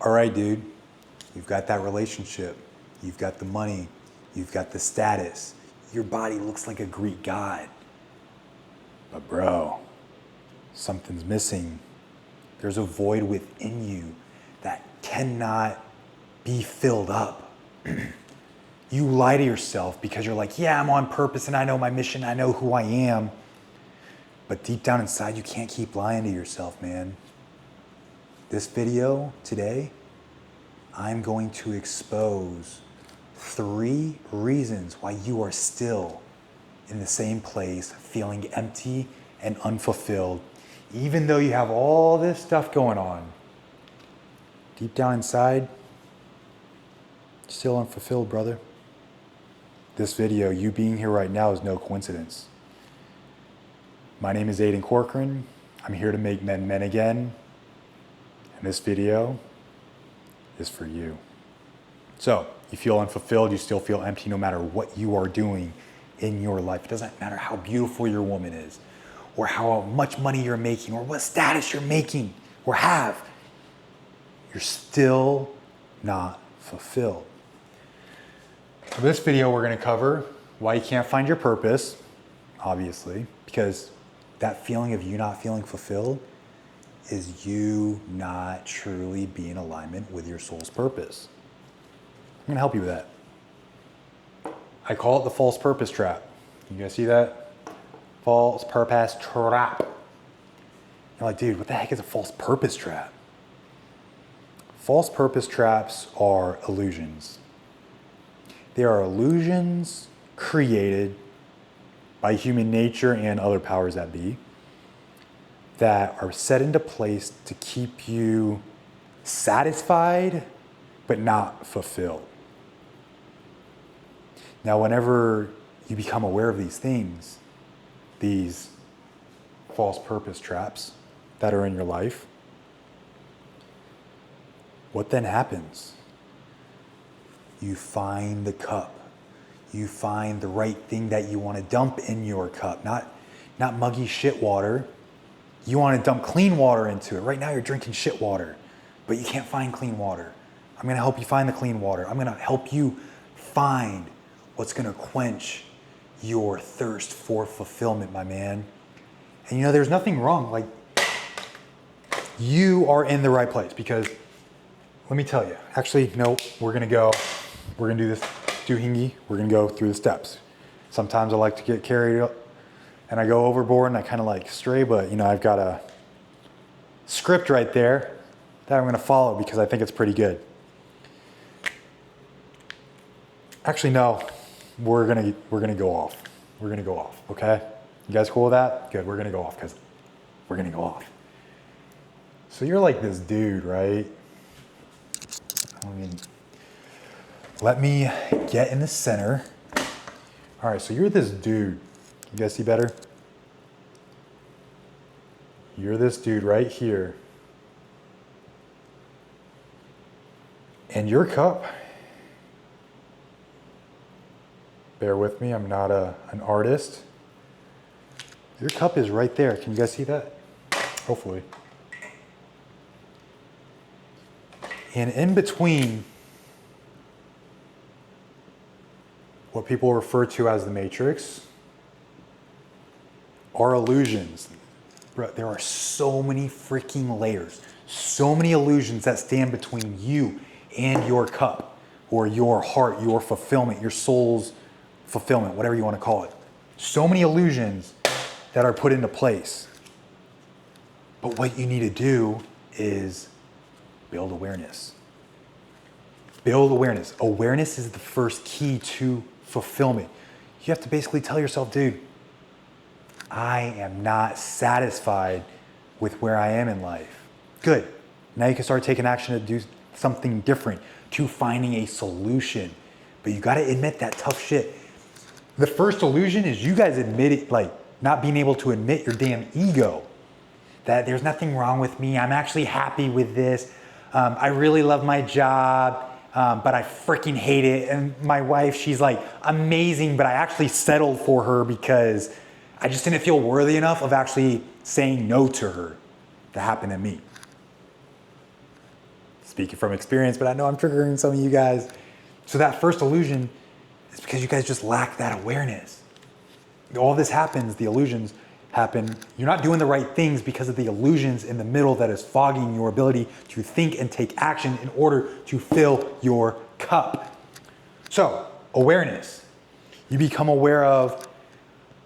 All right, dude, you've got that relationship, you've got the money, you've got the status, your body looks like a Greek god. But bro, something's missing. There's a void within you that cannot be filled up. You lie to yourself because you're like, yeah, I'm on purpose and I know my mission, I know who I am. But deep down inside, you can't keep lying to yourself, man. This video today, I'm going to expose 3 reasons why you are still in the same place, feeling empty and unfulfilled, even though you have all this stuff going on. Deep down inside, still unfulfilled, brother. This video, you being here right now, is no coincidence. My name is Aiden Corcoran. I'm here to make men men again. And this video is for you. So, you feel unfulfilled, you still feel empty no matter what you are doing in your life. It doesn't matter how beautiful your woman is, or how much money you're making, or what status you're making, or have. You're still not fulfilled. For this video, we're gonna cover why you can't find your purpose, obviously, because that feeling of you not feeling fulfilled is you not truly being in alignment with your soul's purpose. I'm gonna help you with that. I call it the false purpose trap. You guys see that? False purpose trap. You're like, dude, what the heck is a false purpose trap? False purpose traps are illusions. They are illusions created by human nature and other powers that be that are set into place to keep you satisfied but not fulfilled. Now, whenever you become aware of these things, these false purpose traps that are in your life, what then happens? You find the cup. You find the right thing that you want to dump in your cup, not muggy shit water. You want to dump clean water into it. Right now you're drinking shit water, but you can't find clean water. I'm going to help you find the clean water. I'm going to help you find what's going to quench your thirst for fulfillment, my man. And you know, there's nothing wrong. Like, you are in the right place, because let me tell you, actually, no, we're going to do this doohingy. We're going to go through the steps. Sometimes I like to get carried up and I go overboard and I kind of like stray, but you know, I've got a script right there that I'm going to follow because I think it's pretty good. Actually, no, we're going to go off. We're going to go off. Okay. You guys cool with that? Good. We're going to go off because we're going to go off. So you're like this dude, right? I mean, let me get in the center. All right, so you're this dude. You guys see better? You're this dude right here. And your cup, bear with me, I'm not an artist. Your cup is right there. Can you guys see that? Hopefully. And in between what people refer to as the matrix are illusions. Bro, there are so many freaking layers, so many illusions that stand between you and your cup, or your heart, your fulfillment, your soul's fulfillment, whatever you want to call it. So many illusions that are put into place. But what you need to do is build awareness. Build awareness. Awareness is the first key to fulfillment. You have to basically tell yourself, dude, I am not satisfied with where I am in life. Good. Now you can start taking action to do something different, to finding a solution. But you got to admit that tough shit. The first illusion is you guys admit it, like not being able to admit your damn ego. That there's nothing wrong with me. I'm actually happy with this. I really love my job. But I freaking hate it. And my wife, she's like amazing, but I actually settled for her because I just didn't feel worthy enough of actually saying no to her. That happened to me. It's speaking from experience, but I know I'm triggering some of you guys. So that first illusion is because you guys just lack that awareness. All this happens, the illusions happen. You're not doing the right things because of the illusions in the middle that is fogging your ability to think and take action in order to fill your cup. So, awareness. You become aware of,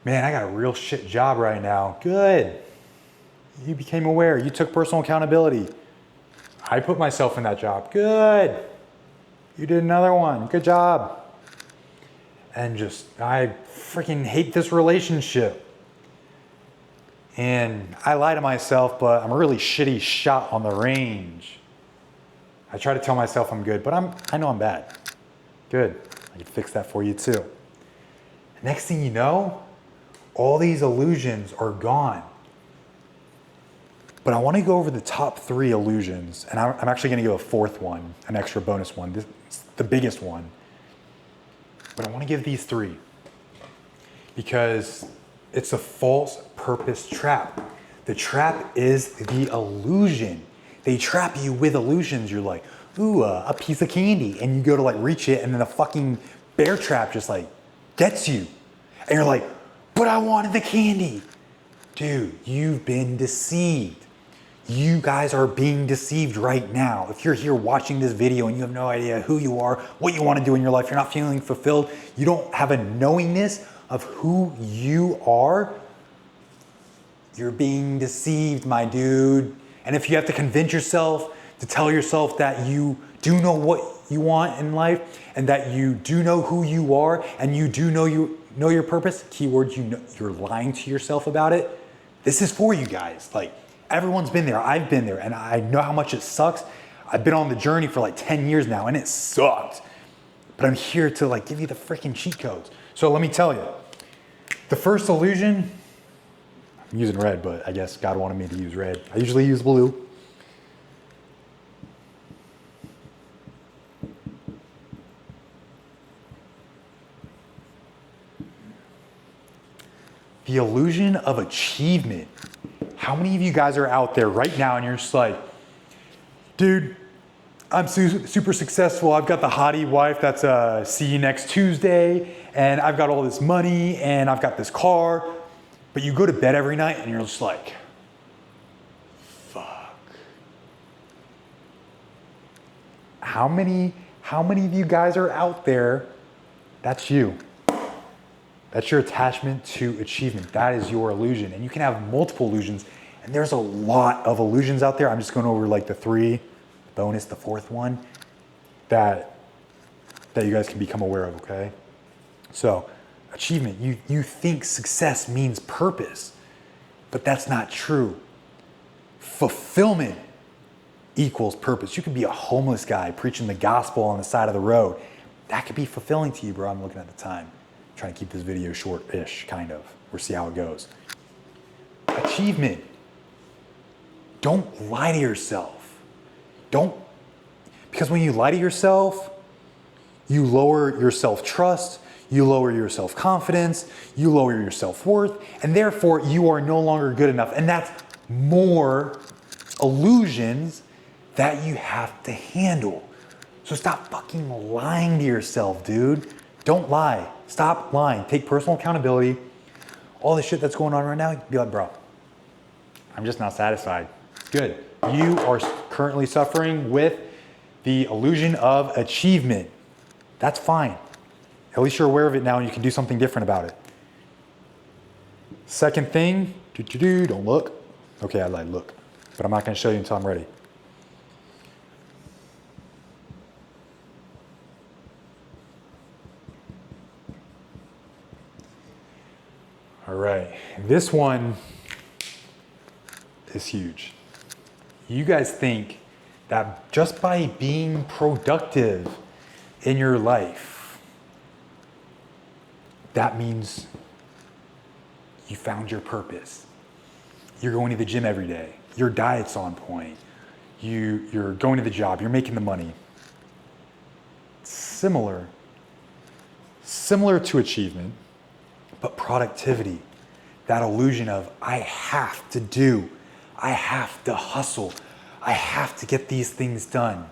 man, I got a real shit job right now. Good. You became aware. You took personal accountability. I put myself in that job. Good. You did another one. Good job. And just, I freaking hate this relationship. And I lie to myself, but I'm a really shitty shot on the range. I try to tell myself I'm good, but I know I'm bad. Good. I can fix that for you too. Next thing you know, all these illusions are gone. But I want to go over the top 3 illusions, and I'm actually going to give a 4th one, an extra bonus one. This is the biggest one. But I want to give these 3 because it's a false purpose trap. The trap is the illusion. They trap you with illusions. You're like, ooh, a piece of candy. And you go to like reach it, and then a fucking bear trap just like gets you. And you're like, but I wanted the candy. Dude, you've been deceived. You guys are being deceived right now. If you're here watching this video and you have no idea who you are, what you want to do in your life, you're not feeling fulfilled, you don't have a knowingness of who you are, you're being deceived, my dude. And if you have to convince yourself to tell yourself that you do know what you want in life and that you do know who you are and you do know your purpose, keyword, you're lying to yourself about it. This is for you guys. Like, everyone's been there. I've been there, and I know how much it sucks. I've been on the journey for like 10 years now, and it sucked. But I'm here to like give you the freaking cheat codes. So let me tell you, the first illusion, I'm using red, but I guess God wanted me to use red. I usually use blue. The illusion of achievement. How many of you guys are out there right now and you're just like, dude, I'm super successful. I've got the hottie wife that's see you next Tuesday, and I've got all this money, and I've got this car. But you go to bed every night and you're just like, fuck. How many of you guys are out there? That's you. That's your attachment to achievement. That is your illusion. And you can have multiple illusions. And there's a lot of illusions out there. I'm just going over like the 3, bonus, the 4th one, that you guys can become aware of, okay? So, achievement. You think success means purpose, but that's not true. Fulfillment equals purpose. You could be a homeless guy preaching the gospel on the side of the road. That could be fulfilling to you, bro. I'm looking at the time. Trying to keep this video short-ish, kind of. We'll see how it goes. Achievement. Don't lie to yourself. Because when you lie to yourself, you lower your self-trust, you lower your self-confidence, you lower your self-worth, and therefore you are no longer good enough. And that's more illusions that you have to handle. So stop fucking lying to yourself, dude. Don't lie. Stop lying. Take personal accountability. All the shit that's going on right now, be like, bro, I'm just not satisfied. Good. You are currently suffering with the illusion of achievement. That's fine. At least you're aware of it now and you can do something different about it. Second thing, don't look. Okay, I lied, look. But I'm not going to show you until I'm ready. All right, this one is huge. You guys think that just by being productive in your life, that means you found your purpose. You're going to the gym every day. Your diet's on point. You're going to the job. You're making the money. Similar to achievement, but productivity, that illusion of I have to do, I have to hustle, I have to get these things done.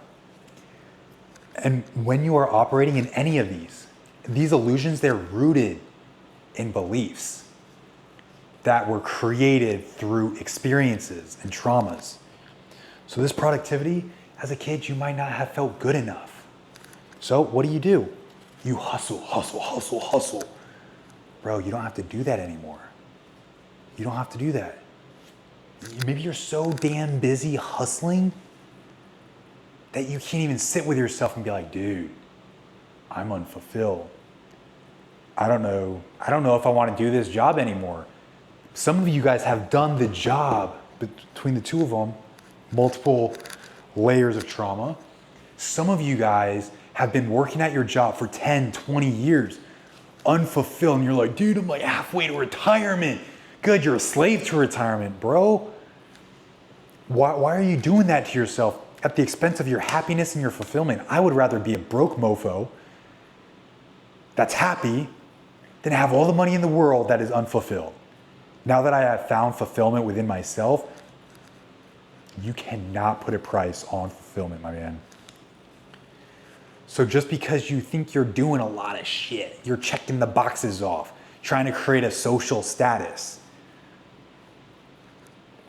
And when you are operating in any of these illusions, they're rooted in beliefs that were created through experiences and traumas. So this productivity, as a kid, you might not have felt good enough. So what do? You hustle, hustle, hustle, hustle. Bro, you don't have to do that anymore. You don't have to do that. Maybe you're so damn busy hustling that you can't even sit with yourself and be like, dude, I'm unfulfilled. I don't know if I want to do this job anymore. Some of you guys have done the job between the two of them, multiple layers of trauma. Some of you guys have been working at your job for 10, 20 years, unfulfilled, and you're like, dude, I'm like halfway to retirement. Good, you're a slave to retirement, bro. Why are you doing that to yourself at the expense of your happiness and your fulfillment? I would rather be a broke mofo that's happy than have all the money in the world that is unfulfilled. Now that I have found fulfillment within myself, you cannot put a price on fulfillment, my man. So just because you think you're doing a lot of shit, you're checking the boxes off, trying to create a social status,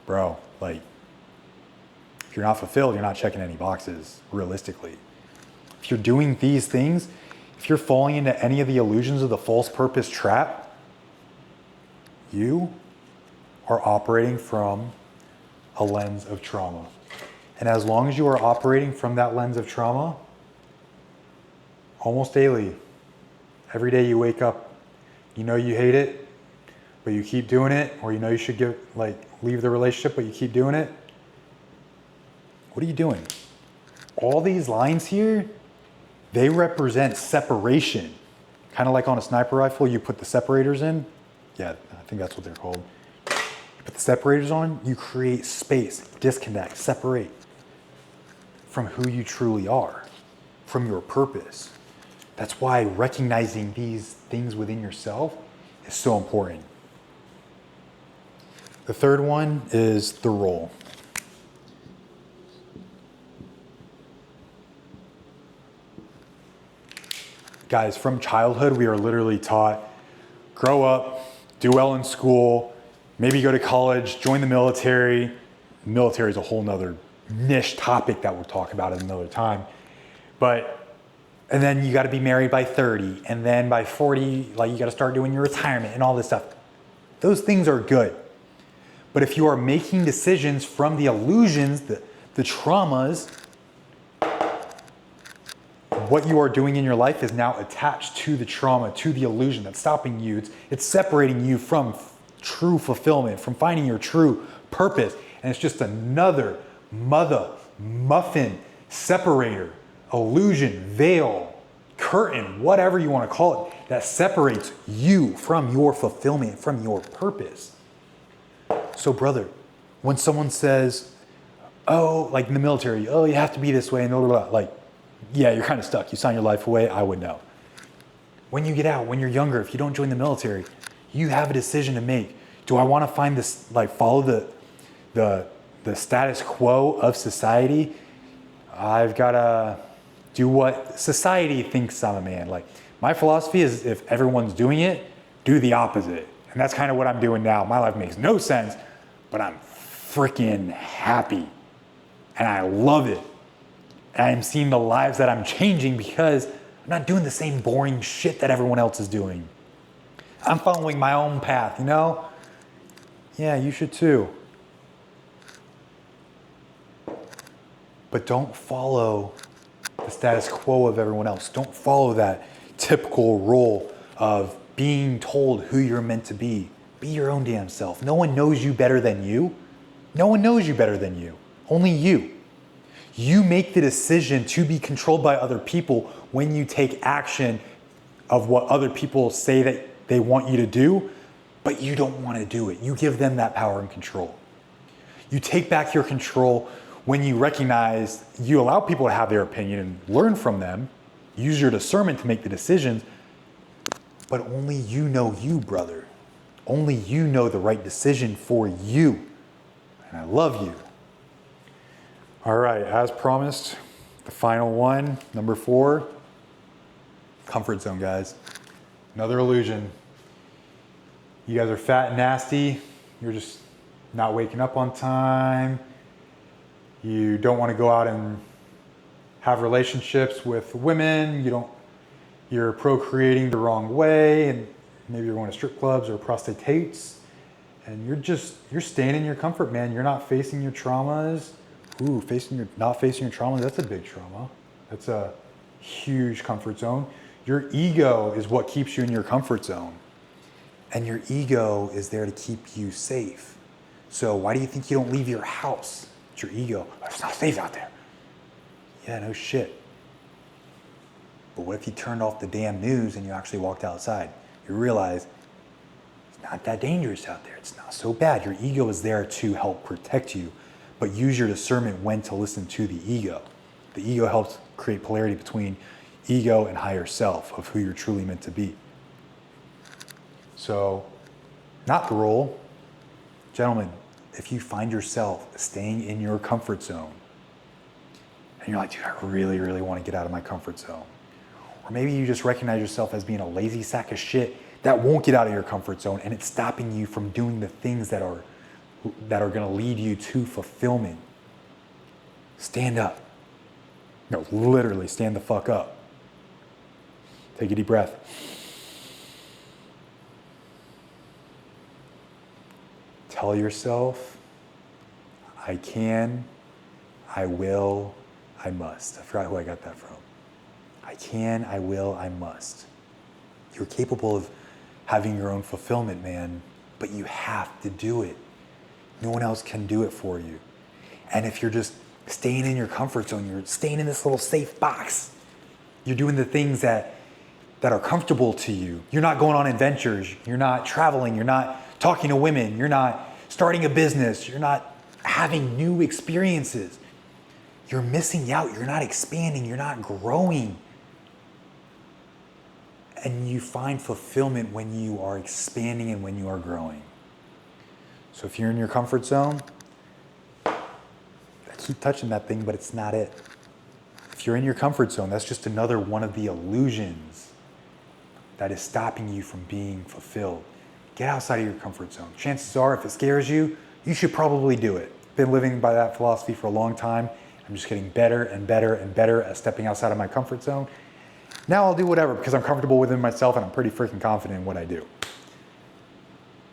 bro, like, if you're not fulfilled, you're not checking any boxes, realistically. If you're doing these things, if you're falling into any of the illusions of the false purpose trap, you are operating from a lens of trauma. And as long as you are operating from that lens of trauma, almost daily, every day you wake up, you know you hate it, but you keep doing it, or you know you should leave the relationship, but you keep doing it. What are you doing? All these lines here, they represent separation. Kind of like on a sniper rifle, you put the separators in. Yeah, I think that's what they're called. You put the separators on, you create space, disconnect, separate from who you truly are, from your purpose. That's why recognizing these things within yourself is so important. The third one is the role. Guys, from childhood, we are literally taught, grow up, do well in school, maybe go to college, join the military. The military is a whole nother niche topic that we'll talk about at another time. And then you got to be married by 30, and then by 40, you got to start doing your retirement and all this stuff. Those things are good. But if you are making decisions from the illusions, the traumas, what you are doing in your life is now attached to the trauma, to the illusion that's stopping you. It's separating you from true fulfillment, from finding your true purpose. And it's just another muffin separator, illusion, veil, curtain, whatever you want to call it, that separates you from your fulfillment, from your purpose. So brother, when someone says, oh, like in the military, oh, you have to be this way, and blah, blah, blah, yeah, you're kind of stuck. You sign your life away, I would know. When you get out, when you're younger, if you don't join the military, you have a decision to make. Do I want to find this, follow the status quo of society? I've got to do what society thinks I'm a man. My philosophy is if everyone's doing it, do the opposite. And that's kind of what I'm doing now. My life makes no sense, but I'm freaking happy. And I love it. And I'm seeing the lives that I'm changing because I'm not doing the same boring shit that everyone else is doing. I'm following my own path, you know? Yeah, you should too. But don't follow the status quo of everyone else. Don't follow that typical role of being told who you're meant to be. Be your own damn self. No one knows you better than you. No one knows you better than you. Only you. You make the decision to be controlled by other people when you take action of what other people say that they want you to do, but you don't want to do it. You give them that power and control. You take back your control when you recognize you allow people to have their opinion and learn from them, use your discernment to make the decisions, but only you know you, brother. Only you know the right decision for you. And I love you. All right, as promised, The final one, number 4, comfort zone, guys. Another illusion. You guys are fat and nasty. You're just not waking up on time. You don't want to go out and have relationships with women. You're procreating the wrong way, and maybe you're going to strip clubs or prostitutes, and you're staying in your comfort, man. You're not facing your traumas. Ooh, not facing your traumas, that's a big trauma. That's a huge comfort zone. Your ego is what keeps you in your comfort zone. And your ego is there to keep you safe. So why do you think you don't leave your house? It's your ego. Oh, it's not safe out there. Yeah, no shit. But what if you turned off the damn news and you actually walked outside? You realize it's not that dangerous out there. It's not so bad. Your ego is there to help protect you, but use your discernment when to listen to the ego. The ego helps create polarity between ego and higher self of who you're truly meant to be. So, not the rule. Gentlemen, if you find yourself staying in your comfort zone, and you're like, dude, I really, really want to get out of my comfort zone. Or maybe you just recognize yourself as being a lazy sack of shit that won't get out of your comfort zone, and it's stopping you from doing the things that are going to lead you to fulfillment. Stand up. No, literally stand the fuck up. Take a deep breath. Tell yourself, I can, I will, I must. I forgot who I got that from. I can, I will, I must. You're capable of having your own fulfillment, man, but you have to do it. No one else can do it for you. And if you're just staying in your comfort zone, you're staying in this little safe box, you're doing the things that are comfortable to you. You're not going on adventures. You're not traveling. You're not talking to women. You're not starting a business. You're not having new experiences. You're missing out. You're not expanding. You're not growing. And you find fulfillment when you are expanding and when you are growing. So if you're in your comfort zone, I keep touching that thing, but it's not it. If you're in your comfort zone, that's just another one of the illusions that is stopping you from being fulfilled. Get outside of your comfort zone. Chances are, if it scares you, you should probably do it. Been living by that philosophy for a long time. I'm just getting better and better and better at stepping outside of my comfort zone. Now I'll do whatever because I'm comfortable within myself and I'm pretty freaking confident in what I do.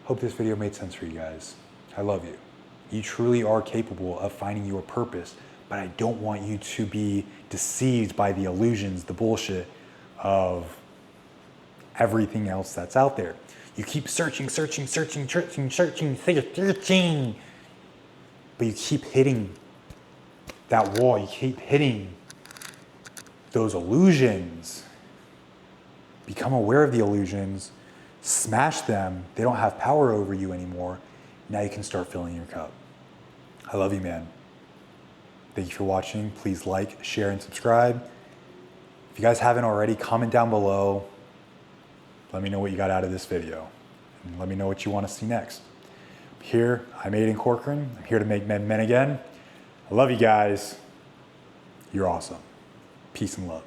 Hope this video made sense for you guys. I love you. You truly are capable of finding your purpose, but I don't want you to be deceived by the illusions, the bullshit of everything else that's out there. You keep searching, but you keep hitting that wall. You keep hitting those illusions. Become aware of the illusions, smash them. They don't have power over you anymore. Now you can start filling your cup. I love you, man. Thank you for watching. Please like, share, and subscribe. If you guys haven't already, comment down below. Let me know what you got out of this video. And let me know what you want to see next. Here, I'm Aiden Corcoran. I'm here to make men men again. I love you guys. You're awesome. Peace and love.